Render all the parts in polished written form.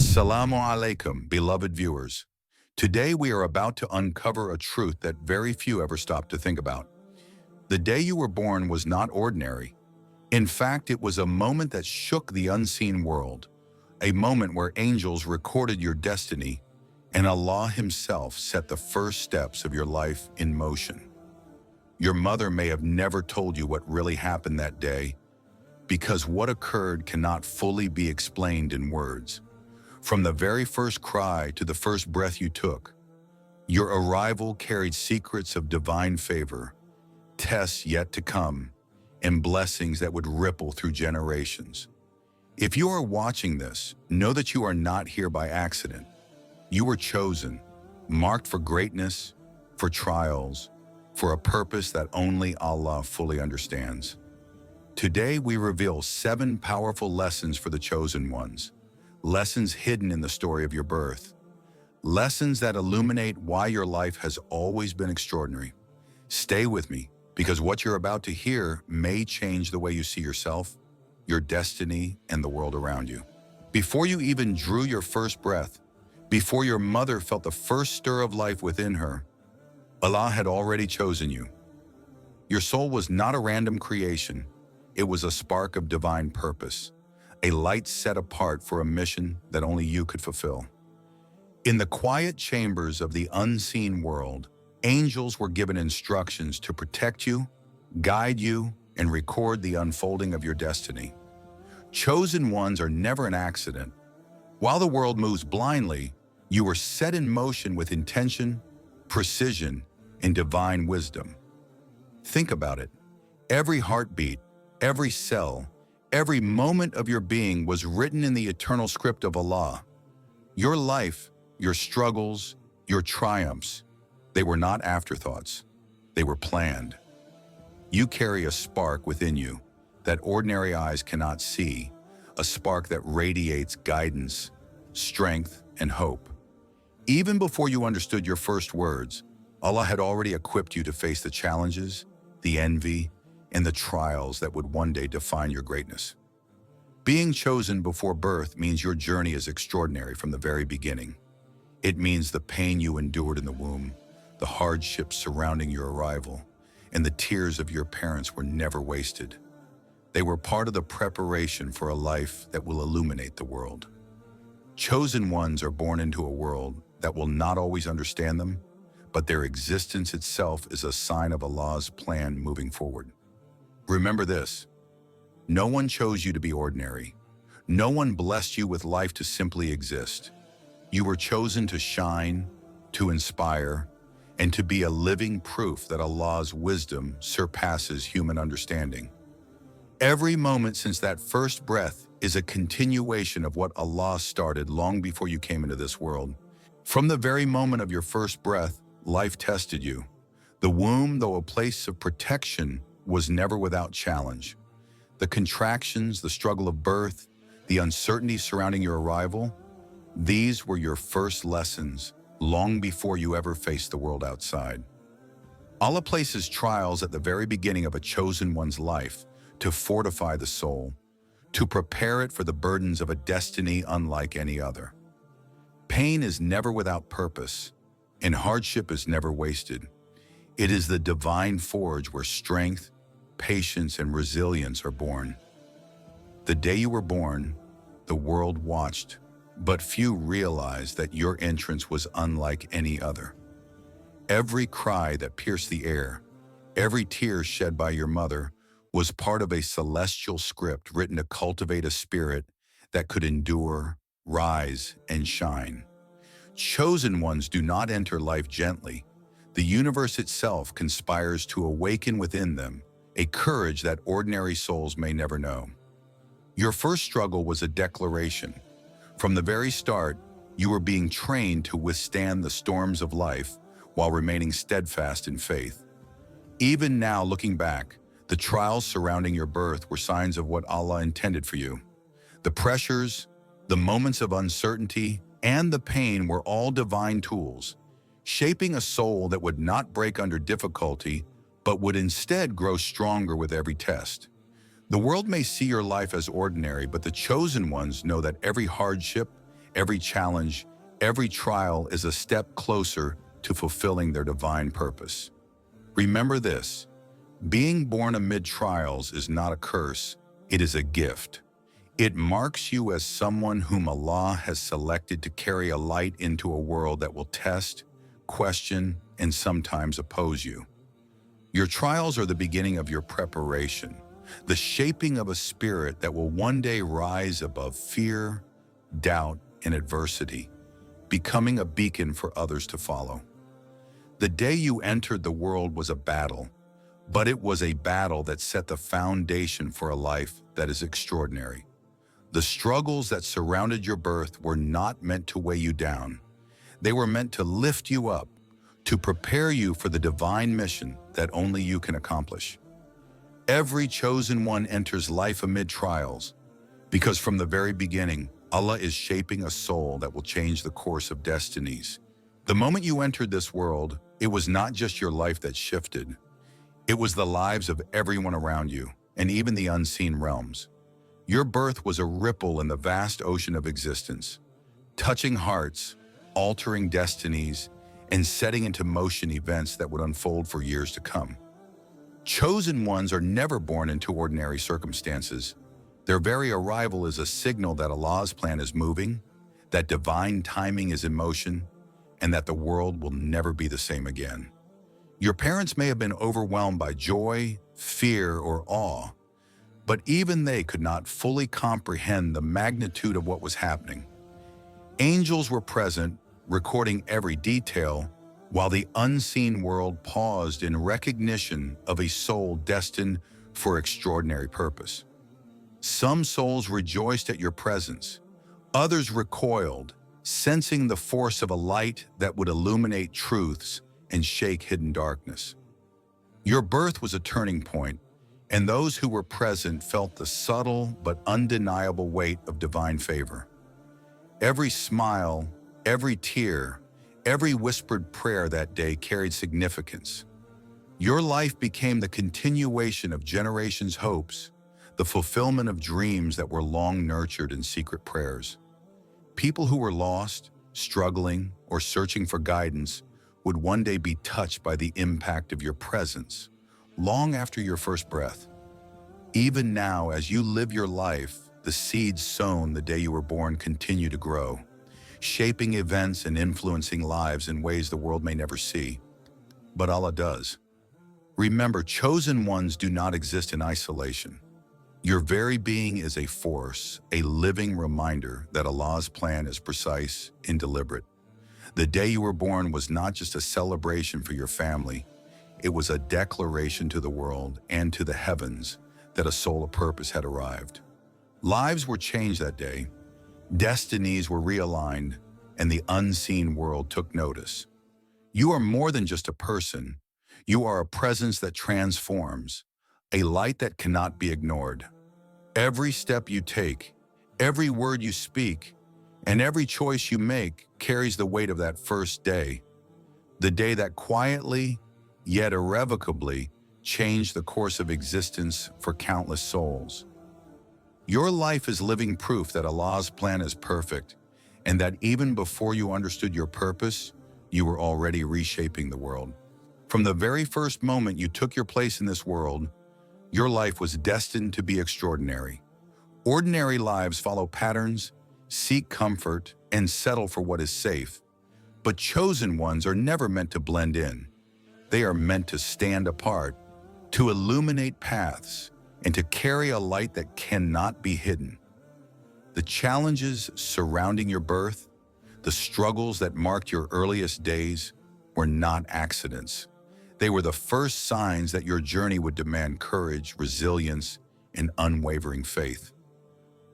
Assalamu alaikum, beloved viewers. Today we are about to uncover a truth that very few ever stop to think about. The day you were born was not ordinary. In fact, it was a moment that shook the unseen world, a moment where angels recorded your destiny and Allah Himself set the first steps of your life in motion. Your mother may have never told you what really happened that day, because what occurred cannot fully be explained in words. From the very first cry to the first breath you took, your arrival carried secrets of divine favor, tests yet to come, and blessings that would ripple through generations. If you are watching this, know that you are not here by accident. You were chosen, marked for greatness, for trials, for a purpose that only Allah fully understands. Today we reveal 7 powerful lessons for the chosen ones. Lessons hidden in the story of your birth. Lessons that illuminate why your life has always been extraordinary. Stay with me, because what you're about to hear may change the way you see yourself, your destiny, and the world around you. Before you even drew your first breath, before your mother felt the first stir of life within her, Allah had already chosen you. Your soul was not a random creation. It was a spark of divine purpose, a light set apart for a mission that only you could fulfill. In the quiet chambers of the unseen world, angels were given instructions to protect you, guide you, and record the unfolding of your destiny. Chosen ones are never an accident. While the world moves blindly, you were set in motion with intention, precision, and divine wisdom. Think about it. Every heartbeat, every cell, every moment of your being was written in the eternal script of Allah. Your life, your struggles, your triumphs, they were not afterthoughts. They were planned. You carry a spark within you that ordinary eyes cannot see, a spark that radiates guidance, strength, and hope. Even before you understood your first words, Allah had already equipped you to face the challenges, the envy, and the trials that would one day define your greatness. Being chosen before birth means your journey is extraordinary from the very beginning. It means the pain you endured in the womb, the hardships surrounding your arrival, and the tears of your parents were never wasted. They were part of the preparation for a life that will illuminate the world. Chosen ones are born into a world that will not always understand them, but their existence itself is a sign of Allah's plan moving forward. Remember this: no one chose you to be ordinary. No one blessed you with life to simply exist. You were chosen to shine, to inspire, and to be a living proof that Allah's wisdom surpasses human understanding. Every moment since that first breath is a continuation of what Allah started long before you came into this world. From the very moment of your first breath, life tested you. The womb, though a place of protection, was never without challenge. The contractions, the struggle of birth, the uncertainty surrounding your arrival, these were your first lessons long before you ever faced the world outside. Allah places trials at the very beginning of a chosen one's life to fortify the soul, to prepare it for the burdens of a destiny unlike any other. Pain is never without purpose, and hardship is never wasted. It is the divine forge where strength, patience, and resilience are born. The day you were born, the world watched, but few realized that your entrance was unlike any other. Every cry that pierced the air, every tear shed by your mother, was part of a celestial script written to cultivate a spirit that could endure, rise, and shine. Chosen ones do not enter life gently. The universe itself conspires to awaken within them a courage that ordinary souls may never know. Your first struggle was a declaration. From the very start, you were being trained to withstand the storms of life while remaining steadfast in faith. Even now, looking back, the trials surrounding your birth were signs of what Allah intended for you. The pressures, the moments of uncertainty, and the pain were all divine tools, shaping a soul that would not break under difficulty, but would instead grow stronger with every test. The world may see your life as ordinary, but the chosen ones know that every hardship, Every challenge, every trial is a step closer to fulfilling their divine purpose. Remember this: being born amid trials is not a curse, it is a gift. It marks you as someone whom Allah has selected to carry a light into a world that will test, question, and sometimes oppose you. Your trials are the beginning of your preparation, the shaping of a spirit that will one day rise above fear, doubt, and adversity, becoming a beacon for others to follow. The day you entered the world was a battle, but it was a battle that set the foundation for a life that is extraordinary. The struggles that surrounded your birth were not meant to weigh you down. They were meant to lift you up, to prepare you for the divine mission that only you can accomplish. Every chosen one enters life amid trials, because from the very beginning, Allah is shaping a soul that will change the course of destinies. The moment you entered this world, it was not just your life that shifted. It was the lives of everyone around you, and even the unseen realms. Your birth was a ripple in the vast ocean of existence, touching hearts, altering destinies, and setting into motion events that would unfold for years to come. Chosen ones are never born into ordinary circumstances. Their very arrival is a signal that Allah's plan is moving, that divine timing is in motion, and that the world will never be the same again. Your parents may have been overwhelmed by joy, fear, or awe, but even they could not fully comprehend the magnitude of what was happening. Angels were present, recording every detail, while the unseen world paused in recognition of a soul destined for extraordinary purpose. Some souls rejoiced at your presence. Others recoiled, sensing the force of a light that would illuminate truths and shake hidden darkness. Your birth was a turning point, and those who were present felt the subtle but undeniable weight of divine favor. Every smile, every tear, every whispered prayer that day carried significance. Your life became the continuation of generations' hopes, the fulfillment of dreams that were long nurtured in secret prayers. People who were lost, struggling, or searching for guidance would one day be touched by the impact of your presence, long after your first breath. Even now, as you live your life, the seeds sown the day you were born continue to grow, shaping events and influencing lives in ways the world may never see. But Allah does. Remember, chosen ones do not exist in isolation. Your very being is a force, a living reminder that Allah's plan is precise and deliberate. The day you were born was not just a celebration for your family, it was a declaration to the world and to the heavens that a soul of purpose had arrived. Lives were changed that day, destinies were realigned, and the unseen world took notice. You are more than just a person, you are a presence that transforms, a light that cannot be ignored. Every step you take, every word you speak, and every choice you make carries the weight of that first day, the day that quietly, yet irrevocably, changed the course of existence for countless souls. Your life is living proof that Allah's plan is perfect, and that even before you understood your purpose, you were already reshaping the world. From the very first moment you took your place in this world, your life was destined to be extraordinary. Ordinary lives follow patterns, seek comfort, and settle for what is safe. But chosen ones are never meant to blend in. They are meant to stand apart, to illuminate paths, and to carry a light that cannot be hidden. The challenges surrounding your birth, the struggles that marked your earliest days, were not accidents. They were the first signs that your journey would demand courage, resilience, and unwavering faith.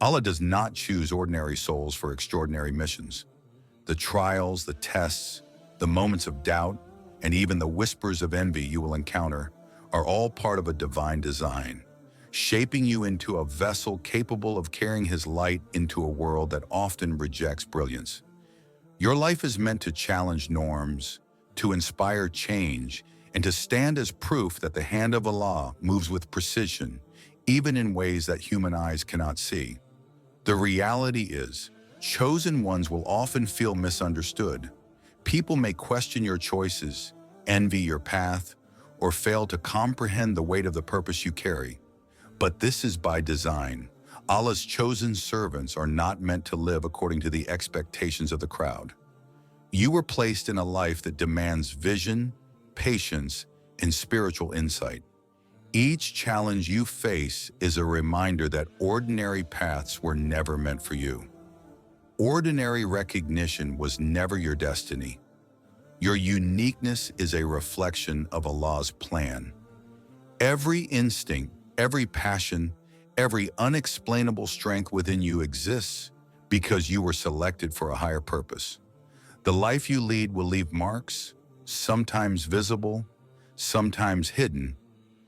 Allah does not choose ordinary souls for extraordinary missions. The trials, the tests, the moments of doubt, and even the whispers of envy you will encounter are all part of a divine design, shaping you into a vessel capable of carrying His light into a world that often rejects brilliance. Your life is meant to challenge norms, to inspire change, and to stand as proof that the hand of Allah moves with precision, even in ways that human eyes cannot see. The reality is, Chosen ones will often feel misunderstood. People may question your choices, envy your path, or fail to comprehend the weight of the purpose you carry. But this is by design. Allah's chosen servants are not meant to live according to the expectations of the crowd. You were placed in a life that demands vision, patience, and spiritual insight. Each challenge you face is a reminder that ordinary paths were never meant for you. Ordinary recognition was never your destiny. Your uniqueness is a reflection of Allah's plan. Every instinct, every passion, every unexplainable strength within you exists because you were selected for a higher purpose. The life you lead will leave marks, sometimes visible, sometimes hidden,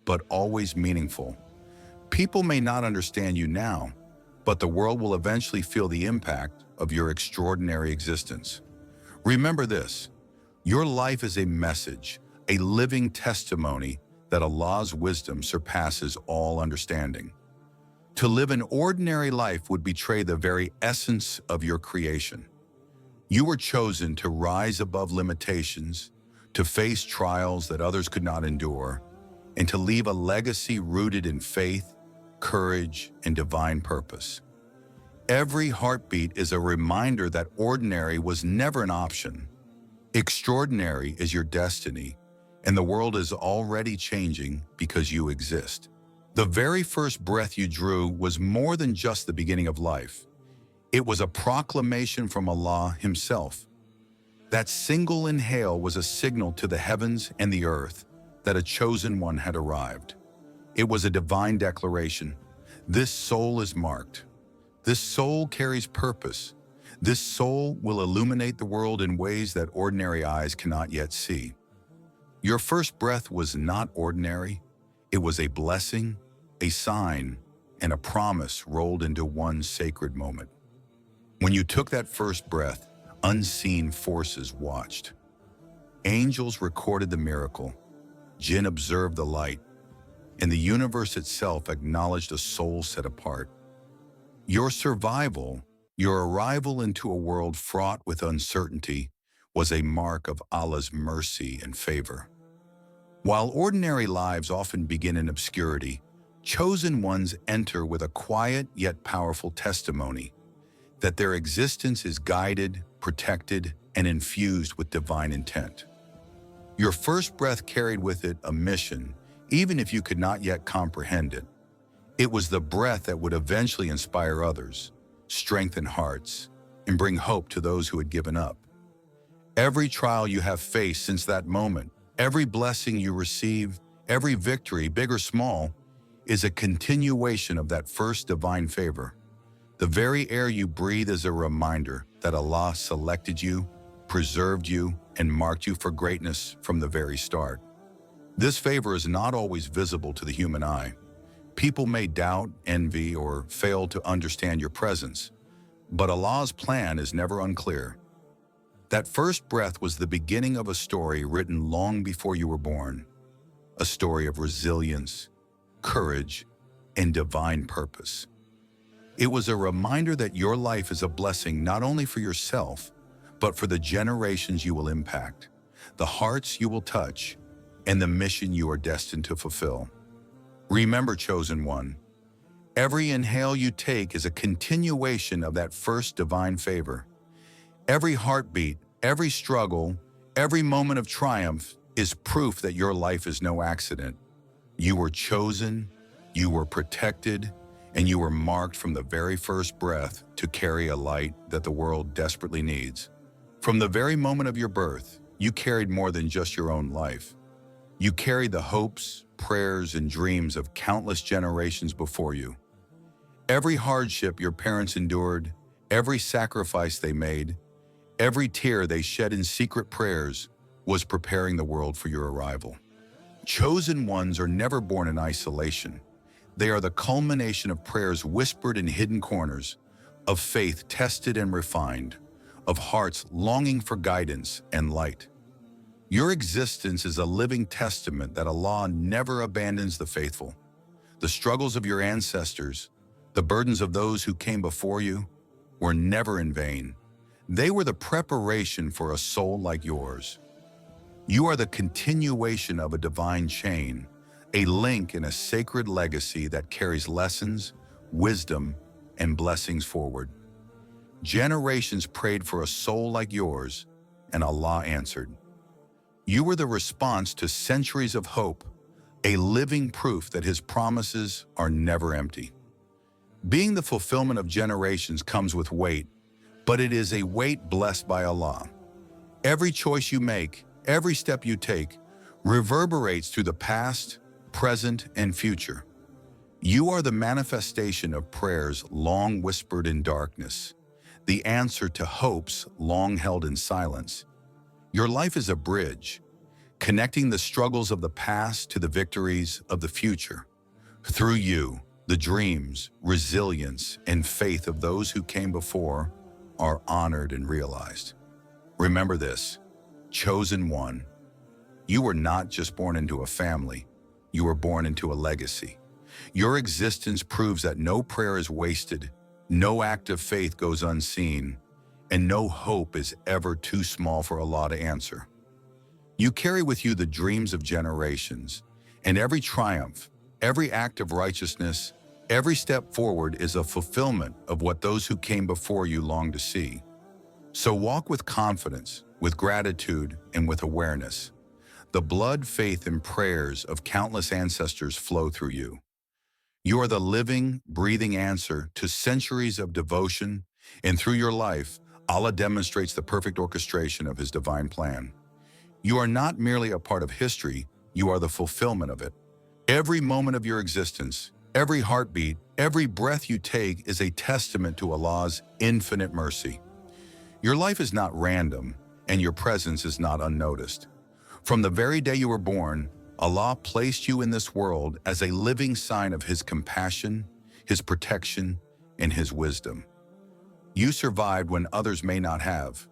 but always meaningful. People may not understand you now, but the world will eventually feel the impact of your extraordinary existence. Remember this, your life is a message, a living testimony that Allah's wisdom surpasses all understanding. To live an ordinary life would betray the very essence of your creation. You were chosen to rise above limitations, to face trials that others could not endure, and to leave a legacy rooted in faith, courage, and divine purpose. Every heartbeat is a reminder that ordinary was never an option. Extraordinary is your destiny, and the world is already changing because you exist. The very first breath you drew was more than just the beginning of life. It was a proclamation from Allah Himself. That single inhale was a signal to the heavens and the earth that a chosen one had arrived. It was a divine declaration. This soul is marked. This soul carries purpose. This soul will illuminate the world in ways that ordinary eyes cannot yet see. Your first breath was not ordinary. It was a blessing, a sign, and a promise rolled into one sacred moment. When you took that first breath, unseen forces watched. Angels recorded the miracle, jinn observed the light, and the universe itself acknowledged a soul set apart. Your survival, your arrival into a world fraught with uncertainty, was a mark of Allah's mercy and favor. While ordinary lives often begin in obscurity, chosen ones enter with a quiet yet powerful testimony that their existence is guided, protected, and infused with divine intent. Your first breath carried with it a mission, even if you could not yet comprehend it. It was the breath that would eventually inspire others, strengthen hearts, and bring hope to those who had given up. Every trial you have faced since that moment, every blessing you receive, every victory, big or small, is a continuation of that first divine favor. The very air you breathe is a reminder that Allah selected you, preserved you, and marked you for greatness from the very start. This favor is not always visible to the human eye. People may doubt, envy, or fail to understand your presence, but Allah's plan is never unclear. That first breath was the beginning of a story written long before you were born, a story of resilience, courage, and divine purpose. It was a reminder that your life is a blessing not only for yourself, but for the generations you will impact, the hearts you will touch, and the mission you are destined to fulfill. Remember, chosen one, every inhale you take is a continuation of that first divine favor. Every heartbeat, every struggle, every moment of triumph is proof that your life is no accident. You were chosen, you were protected, and you were marked from the very first breath to carry a light that the world desperately needs. From the very moment of your birth, you carried more than just your own life. You carried the hopes, prayers, and dreams of countless generations before you. Every hardship your parents endured, every sacrifice they made, every tear they shed in secret prayers was preparing the world for your arrival. Chosen ones are never born in isolation. They are the culmination of prayers whispered in hidden corners, of faith tested and refined, of hearts longing for guidance and light. Your existence is a living testament that Allah never abandons the faithful. The struggles of your ancestors, the burdens of those who came before you, were never in vain. They were the preparation for a soul like yours. You are the continuation of a divine chain, a link in a sacred legacy that carries lessons, wisdom, and blessings forward. Generations prayed for a soul like yours, and Allah answered. You were the response to centuries of hope, a living proof that His promises are never empty. Being the fulfillment of generations comes with weight, but it is a weight blessed by Allah. Every choice you make, every step you take, reverberates through the past, present, and future. You are the manifestation of prayers long whispered in darkness, the answer to hopes long held in silence. Your life is a bridge, connecting the struggles of the past to the victories of the future. Through you, the dreams, resilience, and faith of those who came before are honored and realized. Remember this, chosen one. You were not just born into a family, you were born into a legacy. Your existence proves that no prayer is wasted, no act of faith goes unseen, and no hope is ever too small for Allah to answer. You carry with you the dreams of generations, and every triumph, every act of righteousness, every step forward is a fulfillment of what those who came before you longed to see. So walk with confidence, with gratitude, and with awareness. The blood, faith, and prayers of countless ancestors flow through you. You are the living, breathing answer to centuries of devotion, and through your life, Allah demonstrates the perfect orchestration of His divine plan. You are not merely a part of history, you are the fulfillment of it. Every moment of your existence, every heartbeat, every breath you take is a testament to Allah's infinite mercy. Your life is not random, and your presence is not unnoticed. From the very day you were born, Allah placed you in this world as a living sign of His compassion, His protection, and His wisdom. You survived when others may not have.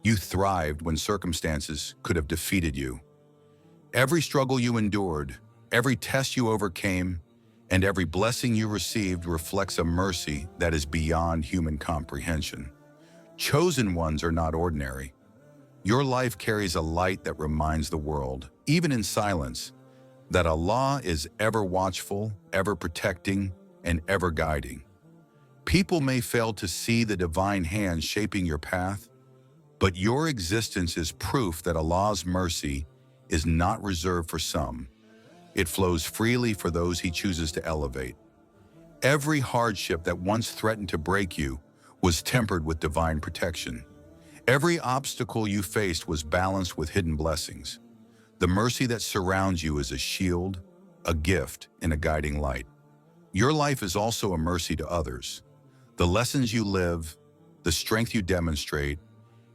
You thrived when circumstances could have defeated you. Every struggle you endured, every test you overcame, and every blessing you received reflects a mercy that is beyond human comprehension. Chosen ones are not ordinary. Your life carries a light that reminds the world, even in silence, that Allah is ever watchful, ever protecting, and ever guiding. People may fail to see the divine hand shaping your path, but your existence is proof that Allah's mercy is not reserved for some. It flows freely for those He chooses to elevate. Every hardship that once threatened to break you was tempered with divine protection. Every obstacle you faced was balanced with hidden blessings. The mercy that surrounds you is a shield, a gift, and a guiding light. Your life is also a mercy to others. The lessons you live, the strength you demonstrate,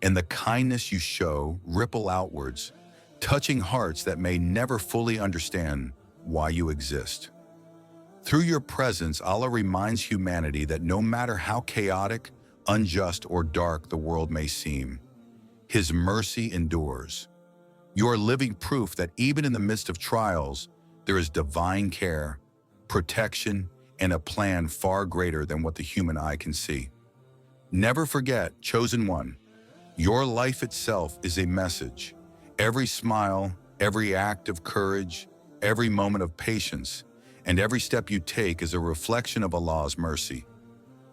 and the kindness you show ripple outwards, touching hearts that may never fully understand why you exist. Through your presence, Allah reminds humanity that no matter how chaotic, unjust, or dark the world may seem, His mercy endures. You are living proof that even in the midst of trials, there is divine care, protection, and a plan far greater than what the human eye can see. Never forget, chosen one, your life itself is a message. Every smile, every act of courage, every moment of patience, and every step you take is a reflection of Allah's mercy.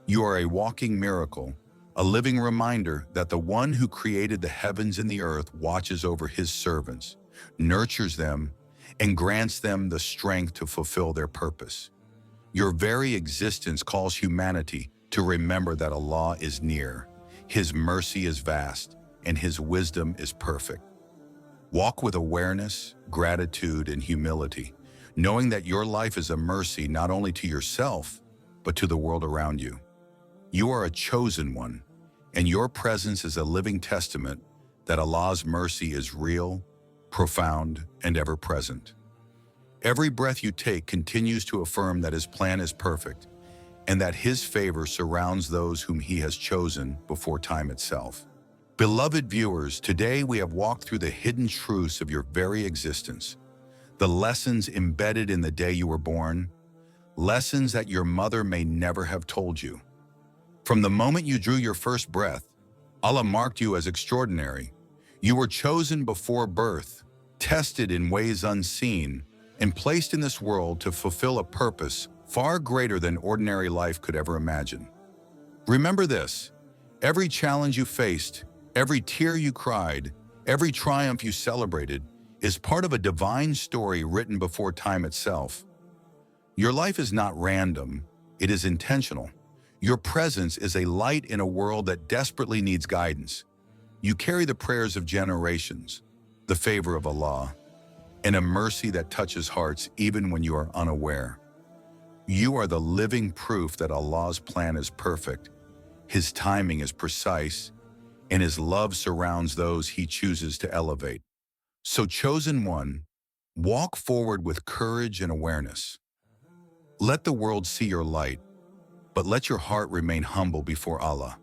You are a walking miracle, a living reminder that the one who created the heavens and the earth watches over His servants, nurtures them, and grants them the strength to fulfill their purpose. Your very existence calls humanity to remember that Allah is near, His mercy is vast, and His wisdom is perfect. Walk with awareness, gratitude, and humility, knowing that your life is a mercy not only to yourself, but to the world around you. You are a chosen one, and your presence is a living testament that Allah's mercy is real, profound, and ever present. Every breath you take continues to affirm that His plan is perfect, and that His favor surrounds those whom He has chosen before time itself. Beloved viewers, today we have walked through the hidden truths of your very existence, the lessons embedded in the day you were born, lessons that your mother may never have told you. From the moment you drew your first breath, Allah marked you as extraordinary. You were chosen before birth, tested in ways unseen, and placed in this world to fulfill a purpose far greater than ordinary life could ever imagine. Remember this: every challenge you faced, every tear you cried, every triumph you celebrated is part of a divine story written before time itself. Your life is not random, it is intentional. Your presence is a light in a world that desperately needs guidance. You carry the prayers of generations, the favor of Allah, and a mercy that touches hearts even when you are unaware. You are the living proof that Allah's plan is perfect, His timing is precise, and His love surrounds those He chooses to elevate. So, chosen one, walk forward with courage and awareness. Let the world see your light, but let your heart remain humble before Allah.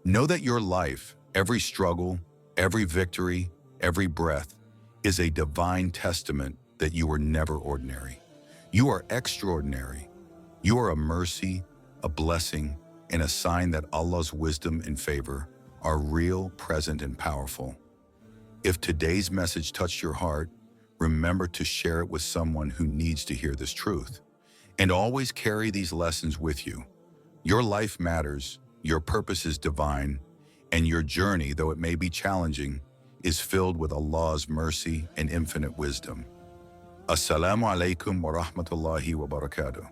Know that your life, every struggle, every victory, every breath, is a divine testament that you were never ordinary. You are extraordinary. You are a mercy, a blessing, and a sign that Allah's wisdom and favor are real, present, and powerful. If today's message touched your heart, remember to share it with someone who needs to hear this truth. And always carry these lessons with you. Your life matters, your purpose is divine, and your journey, though it may be challenging, is filled with Allah's mercy and infinite wisdom. Assalamu alaikum wa rahmatullahi wa barakatuh.